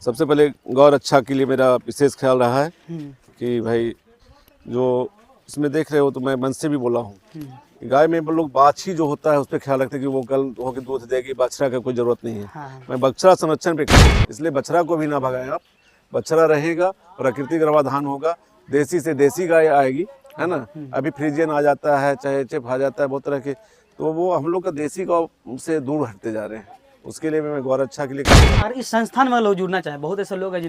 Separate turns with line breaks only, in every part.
सबसे पहले गौ रक्षा के लिए मेरा विशेष ख्याल रहा है कि भाई जो इसमें देख रहे हो, तो मैं मन से भी बोला हूँ। गाय में लोग बाछी जो होता है उस पर ख्याल रखते हैं कि वो कल होकर दूध देगी, बछड़ा का कोई जरूरत नहीं है।
हाँ।
मैं बछड़ा संरक्षण पे ख्याल, इसलिए बछड़ा को भी ना भगाएं आप। बछड़ा रहेगा, प्राकृतिक गर्भाधान होगा, देसी से देसी गाय आएगी, है ना। अभी फ्रीजियन आ जाता है, चाहे एचएफ आ जाता है, बहुत तरह के, तो वो हम लोग का देसी गौ से दूर हटते जा रहे हैं। उसके लिए मैं गौ रक्षा के लिए
और इस संस्थान में लोग जुड़ना चाहे, बहुत ऐसे लोग हैं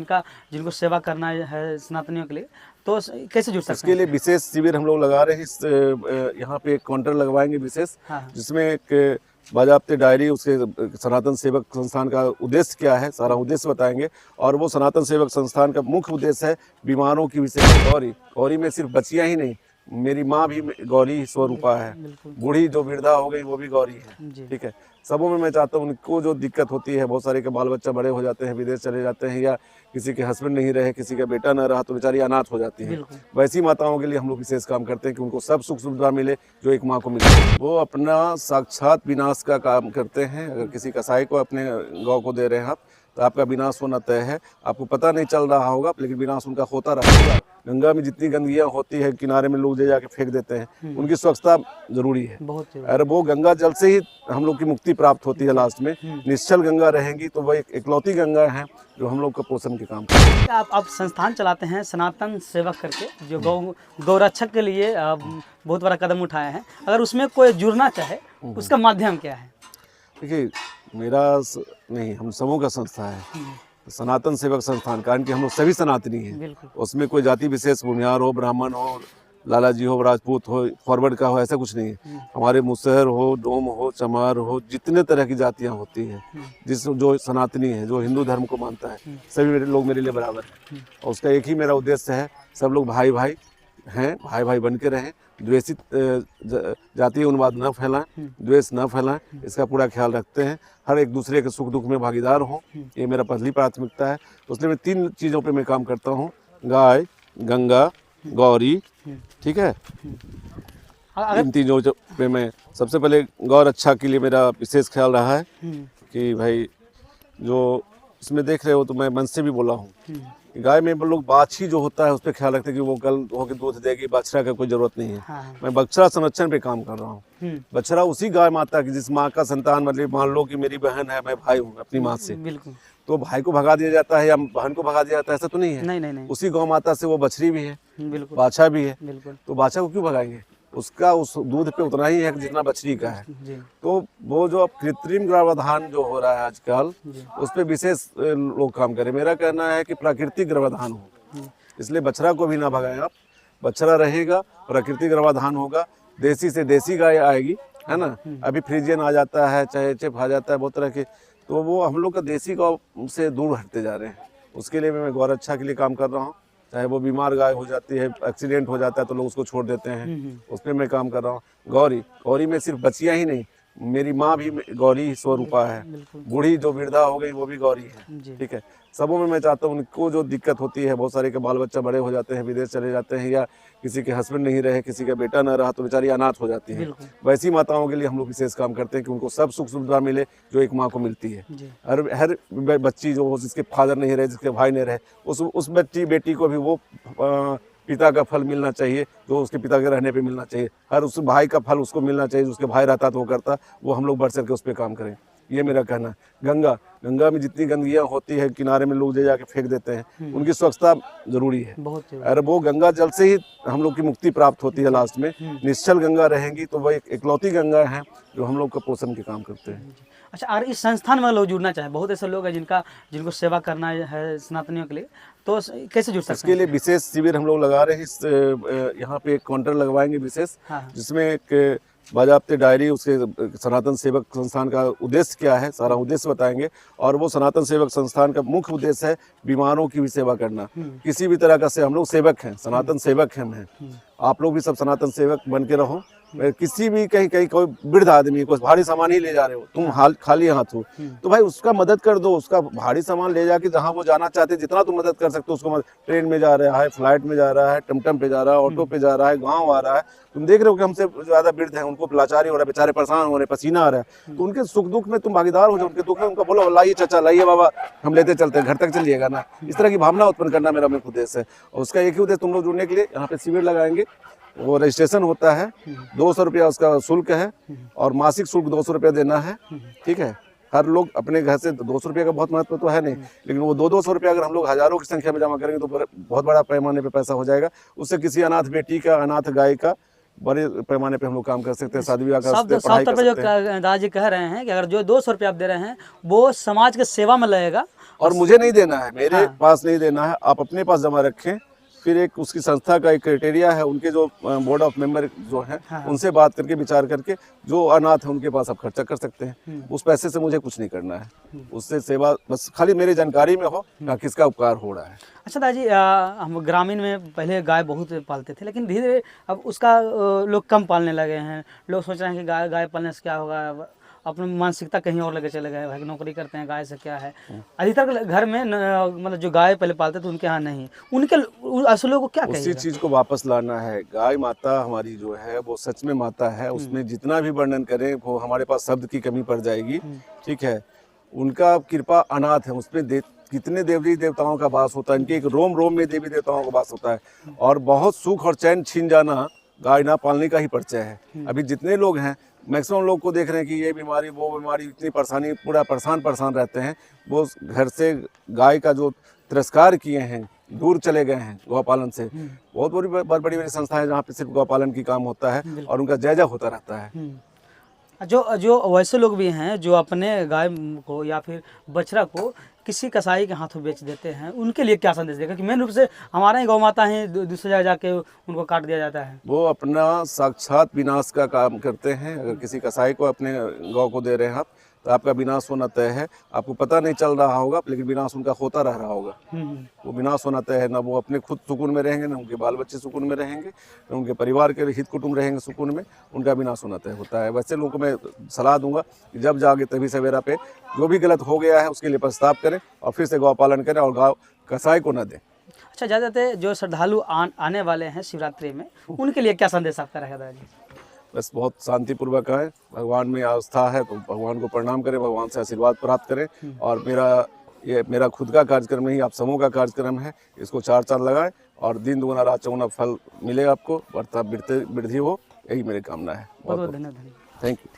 जिनको सेवा करना है सनातनियों के लिए, तो कैसे जुड़ सकते हैं?
इसके लिए विशेष शिविर हम लोग लगा रहे हैं। यहाँ पे एक काउंटर लगवाएंगे विशेष, जिसमें एक बाजाबते डायरी, उसके सनातन सेवक संस्थान का उद्देश्य क्या है, सारा उद्देश्य बताएंगे। और वो सनातन सेवक संस्थान का मुख्य उद्देश्य है बीमारों की भी सेवा। गौरी में सिर्फ बच्चियाँ ही नहीं, मेरी माँ भी गौरी स्वरूपा है, बूढ़ी जो वृद्धा हो गई वो भी गौरी है, ठीक है। सबों में मैं चाहता हूँ उनको जो दिक्कत होती है, बहुत सारे के बाल बच्चा बड़े हो जाते हैं, विदेश चले जाते हैं, या किसी के हस्बैंड नहीं रहे, किसी का बेटा न रहा, तो बेचारी अनाथ हो जाती है। वैसी माताओं के लिए हम लोग विशेष काम करते हैं कि उनको सब सुख सुविधा मिले जो एक माँ को मिलती है। वो अपना साक्षात विनाश का काम करते हैं। अगर किसी कसाई को अपने गौ को दे रहे हैं आप, तो आपका विनाश होना तय है। आपको पता नहीं चल रहा होगा, लेकिन विनाश उनका होता रहेगा। गंगा में जितनी गंदगियाँ होती है, किनारे में लोग ले जाके फेंक देते हैं, उनकी स्वच्छता जरूरी है। अरे वो गंगा जल से ही हम लोग की मुक्ति प्राप्त होती है लास्ट में। निश्चल गंगा रहेंगी तो वह इकलौती गंगा है जो हम लोग का पोषण के काम करती है।
आप संस्थान चलाते हैं सनातन सेवक करके, जो गौरक्षक के लिए बहुत बड़ा कदम उठाए हैं। अगर उसमें कोई जुड़ना चाहे, उसका माध्यम क्या है?
देखिए, मेरा नहीं, हम सबों का संस्था है सनातन सेवक संस्थान, कारण कि हम लोग सभी सनातनी हैं। उसमें कोई जाति विशेष, भूमिहार हो, ब्राह्मण हो, लाला जी हो, राजपूत हो, फॉरवर्ड का हो, ऐसा कुछ नहीं है। हमारे मुसहर हो, डोम हो, चमार हो, जितने तरह की जातियां होती हैं, जो सनातनी है, जो हिंदू धर्म को मानता है, सभी मेरे लोग मेरे लिए बराबर हैं। और उसका एक ही मेरा उद्देश्य है, सब लोग भाई भाई हैं, भाई भाई बन के रहें, द्वेषित जातीय उन्माद न फैलाएं, द्वेष न फैलाएं, इसका पूरा ख्याल रखते हैं। हर एक दूसरे के सुख दुख में भागीदार हों, ये मेरा पहली प्राथमिकता है। उसलिए मैं 3 चीज़ों पे मैं काम करता हूँ, गाय, गंगा, गौरी, ठीक है। इन तीनों पे मैं सबसे पहले गौ रक्षा के लिए मेरा विशेष ख्याल रहा है कि भाई जो इसमें देख रहे हो, तो मैं मन से भी बोला हूँ। गाय में लोग बाछी जो होता है उस पर ख्याल रखते हैं कि वो कल होकर दूध देगी, बछड़ा का कोई जरूरत नहीं है। मैं बछड़ा संरक्षण पे काम कर रहा हूँ। बछड़ा उसी गाय माता की जिस माँ का संतान, मतलब मान लो कि मेरी बहन है, मैं भाई हूँ अपनी माँ से, तो भाई को भगा दिया जाता है या बहन को भगा दिया जाता है, ऐसा तो नहीं है। नहीं। उसी गौ माता से वो बछड़ी भी है, बाछा भी है, तो बाछा को क्यों भगाएंगे? उसका उस दूध पे उतना ही है जितना बछड़ी का है। तो वो जो अब कृत्रिम गर्भाधान जो हो रहा है आजकल, उस पर विशेष लोग काम करें। मेरा कहना है कि प्राकृतिक गर्भाधान हो, इसलिए बछड़ा को भी ना भगाएं आप। बछड़ा रहेगा, प्राकृतिक गर्भाधान होगा, देसी से देसी गाय आएगी, है ना। अभी फ्रीजियन आ जाता है, चाहे एचएफ आ जाता है, बहुत तरह के, तो वो हम लोग का देसी गौ से दूर हटते जा रहे हैं। उसके लिए मैं गौ रक्षा के लिए काम कर रहा हूँ। चाहे वो बीमार गाय हो जाती है, एक्सीडेंट हो जाता है, तो लोग उसको छोड़ देते हैं, उस पर मैं काम कर रहा हूँ। गौरी में सिर्फ बच्चियाँ ही नहीं, मेरी माँ भी गौरी स्वरूपा है, बूढ़ी जो वृद्धा हो गई वो भी गौरी है, ठीक है। सबों में मैं चाहता हूँ उनको जो दिक्कत होती है, बहुत सारे के बाल बच्चा बड़े हो जाते हैं, विदेश चले जाते हैं, या किसी के हस्बैंड नहीं रहे, किसी का बेटा न रहा, तो बेचारी अनाथ हो जाती है। वैसी माताओं के लिए हम लोग विशेष काम करते हैं कि उनको सब सुख सुविधा मिले जो एक माँ को मिलती है। हर बच्ची जो हो, जिसके फादर नहीं रहे, जिसके भाई नहीं रहे, उस बेटी को भी वो पिता का फल मिलना चाहिए जो उसके पिता के रहने पे मिलना चाहिए। हर उस भाई का फल उसको मिलना चाहिए, जो उसके भाई रहता तो वो करता। वो हम लोग बढ़ चढ़ के उस पर काम करें, ये मेरा कहना है। गंगा में जितनी गंदगियाँ होती है, किनारे में लोग ले जाके फेंक देते हैं, उनकी स्वच्छता जरूरी है। अरे वो गंगा जल से ही हम लोग की मुक्ति प्राप्त होती है लास्ट में। निश्चल गंगा रहेंगी तो वह इकलौती गंगा है जो हम लोग का पोषण के काम करते हैं।
अच्छा, और इस संस्थान में लोग जुड़ना चाहे, बहुत ऐसे लोग हैं जिनको सेवा करना है सनातनियों के लिए, तो कैसे जुड़ सकते हैं?
इसके लिए विशेष शिविर हम लोग लगा रहे हैं। यहाँ पे एक काउंटर लगवाएंगे विशेष, जिसमें एक बाजाबते डायरी, उसके सनातन सेवक संस्थान का उद्देश्य क्या है, सारा उद्देश्य बताएंगे। और वो सनातन सेवक संस्थान का मुख्य उद्देश्य है बीमारों की भी सेवा करना। किसी भी तरह का से हम लोग सेवक हैं, सनातन सेवक हैं। आप लोग भी सब सनातन सेवक बन के रहो, किसी भी कहीं कहीं कोई वृद्ध आदमी कोई भारी सामान ही ले जा रहे हो, तुम खाली हाथ हो, तो भाई उसका मदद कर दो, उसका भारी सामान ले जाके जहाँ वो जाना चाहते हैं जितना तुम मदद कर सकते हो उसको। ट्रेन में जा रहा है, फ्लाइट में जा रहा है, टमटम पे जा रहा है, ऑटो पे जा रहा है, गाँव आ रहा है, तुम देख रहे हो कि हमसे ज्यादा वृद्ध है, उनको लाचारी हो रहा है, बेचारे परेशान हो रहे हैं, पसीना आ रहा है, तो उनके सुख दुख में तुम भागीदार हो जाओ, उनके दुख में उनको बोलो लाइए चाचा, लाइए बाबा, हम लेते चलते हैं, घर तक चलिएगा ना। इस तरह की भावना उत्पन्न करना मेरा मुख्य उद्देश्य है। और उसका एक ही उद्देश्य, तुम लोग जुड़ने के लिए यहाँ पे शिविर लगाएंगे, वो रजिस्ट्रेशन होता है, 200 रुपया उसका शुल्क है, और मासिक शुल्क 200 रुपया देना है, ठीक है। हर लोग अपने घर से 200 रुपये का बहुत महत्व तो है नहीं, लेकिन वो 200 रुपया अगर हम लोग हजारों की संख्या में जमा करेंगे तो बहुत बड़ा पैमाने पे पैसा हो जाएगा। उससे किसी अनाथ बेटी का, अनाथ गाय का बड़े पैमाने पे हम लोग काम कर सकते हैं, शादी विवाह कर सकते हैं, पढ़ाई कर सकते हैं।
दादाजी कह रहे हैं कि अगर जो 200 रुपये आप दे रहे हैं वो समाज के सेवा में लगेगा,
और मुझे नहीं देना है, मेरे पास नहीं देना है, आप अपने पास जमा रखें। फिर एक उसकी संस्था का एक क्राइटेरिया है, उनके जो बोर्ड ऑफ मेंबर जो हैं उनसे बात करके विचार करके जो अनाथ है उनके पास आप खर्चा कर सकते हैं। उस पैसे से मुझे कुछ नहीं करना है, उससे सेवा बस खाली मेरी जानकारी में हो कि किसका उपकार हो रहा है।
अच्छा दादाजी, हम ग्रामीण में पहले गाय बहुत पालते थे, लेकिन धीरे धीरे अब उसका लोग कम पालने लगे हैं। लोग सोच रहे हैं कि गाय पालने से क्या होगा, अपनी मानसिकता कहीं और लेके चले गए, भाई नौकरी करते हैं, गाय से क्या है। अधिकतर घर में मतलब जो गाय पहले पालते थे उनके यहाँ नहीं, उनके असलों को क्या
उसी चीज को वापस लाना है। गाय माता हमारी जो है वो सच में माता है, उसमें जितना भी वर्णन करें वो हमारे पास शब्द की कमी पड़ जाएगी, ठीक है। उनका कृपा अनाथ है, उसमें कितने देवी देवताओं का वास होता है, इनके एक रोम रोम में देवी देवताओं का वास होता है, और बहुत सुख और चैन छीन जाना गाय ना पालने का ही परिचय है। अभी जितने लोग हैं मैक्सिमम लोग को देख रहे हैं कि ये बीमारी वो बीमारी, इतनी परेशानी, पूरा परेशान रहते हैं, वो घर से गाय का जो तिरस्कार किए हैं, दूर चले गए हैं गौपालन से। बहुत बड़ी संस्था है जहाँ पे सिर्फ गौपालन की काम होता है और उनका जायजा होता रहता है।
जो वैसे लोग भी हैं जो अपने गाय को या फिर बछड़ा को किसी कसाई के हाथों बेच देते हैं, उनके लिए क्या संदेश देगा? कि मेन रूप से हमारे ही गौ माता हैं, दूसरी जगह जाके उनको काट दिया जाता है।
वो अपना साक्षात विनाश का काम करते हैं। अगर किसी कसाई को अपने गौ को दे रहे हैं आप, तो आपका विनाश होना तय है। आपको पता नहीं चल रहा होगा, लेकिन विनाश उनका होता रह रहा होगा। वो विनाश होना तय है। ना वो अपने खुद सुकून में रहेंगे, ना उनके बाल बच्चे सुकून में रहेंगे, ना उनके परिवार के हित कुटुंब रहेंगे सुकून में। उनका विनाश होना तय होता है। वैसे लोगों को मैं सलाह दूंगा कि जब जागे तभी सवेरा पे जो भी गलत हो गया है उसके लिए पश्चाताप करें और फिर से गौ पालन करें और गाँव कसाई को न दें।
अच्छा, ज़्यादातर जो श्रद्धालु आने वाले हैं शिवरात्रि में, उनके लिए क्या संदेश आपका रहेगा दादाजी?
बस बहुत शांतिपूर्वक है। भगवान में आस्था है तो भगवान को प्रणाम करें, भगवान से आशीर्वाद प्राप्त करें। और मेरा खुद का कार्यक्रम नहीं, आप समूह का कार्यक्रम है। इसको 4 चांद लगाएं और दिन दुगुना रात चौगुना फल मिले आपको, बढ़ता वृद्धि हो, यही मेरी कामना है।
बहुत बहुत धन्यवाद।
Thank you.